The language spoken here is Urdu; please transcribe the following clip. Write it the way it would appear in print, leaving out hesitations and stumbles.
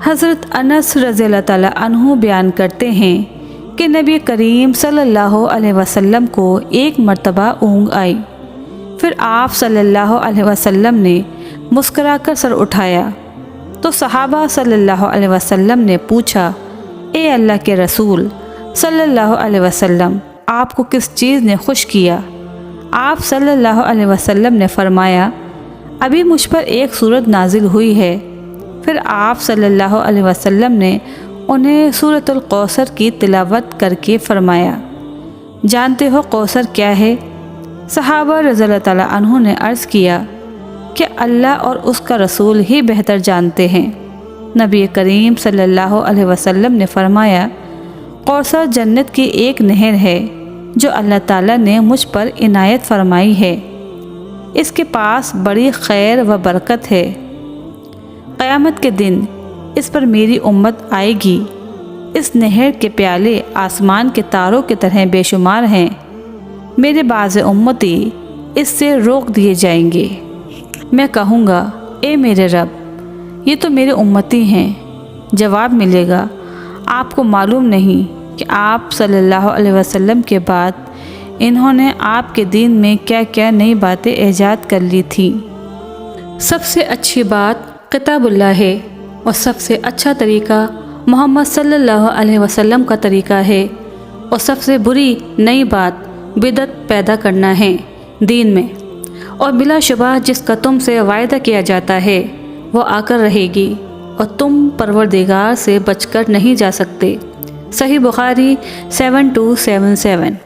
حضرت انس رضی اللہ تعالیٰ عنہ بیان کرتے ہیں کہ نبی کریم صلی اللہ علیہ وسلم کو ایک مرتبہ اونگ آئی، پھر آپ صلی اللہ علیہ وسلم نے مسکرا کر سر اٹھایا تو صحابہ صلی اللہ علیہ وسلم نے پوچھا، اے اللہ کے رسول صلی اللہ علیہ وسلم، آپ کو کس چیز نے خوش کیا؟ آپ صلی اللہ علیہ وسلم نے فرمایا، ابھی مجھ پر ایک سورت نازل ہوئی ہے۔ پھر آپ صلی اللہ علیہ وسلم نے انہیں سورۃ الکوثر کی تلاوت کر کے فرمایا، جانتے ہو کوثر کیا ہے؟ صحابہ رضی اللہ تعالیٰ عنہ نے عرض کیا کہ اللہ اور اس کا رسول ہی بہتر جانتے ہیں۔ نبی کریم صلی اللہ علیہ وسلم نے فرمایا، کوثر جنت کی ایک نہر ہے جو اللہ تعالیٰ نے مجھ پر عنایت فرمائی ہے، اس کے پاس بڑی خیر و برکت ہے۔ قیامت کے دن اس پر میری امت آئے گی، اس نہر کے پیالے آسمان کے تاروں کی طرح بے شمار ہیں، میرے بعض امتی اس سے روک دیے جائیں گے۔ میں کہوں گا، اے میرے رب، یہ تو میرے امتی ہیں۔ جواب ملے گا، آپ کو معلوم نہیں کہ آپ صلی اللہ علیہ وسلم کے بعد انہوں نے آپ کے دین میں کیا کیا نئی باتیں ایجاد کر لی تھیں۔ سب سے اچھی بات کتاب اللہ ہے، اور سب سے اچھا طریقہ محمد صلی اللہ علیہ وسلم کا طریقہ ہے، اور سب سے بری نئی بات بدعت پیدا کرنا ہے دین میں، اور بلا شبہ جس کا تم سے وعدہ کیا جاتا ہے وہ آ کر رہے گی، اور تم پروردگار سے بچ کر نہیں جا سکتے۔ صحیح بخاری 7277۔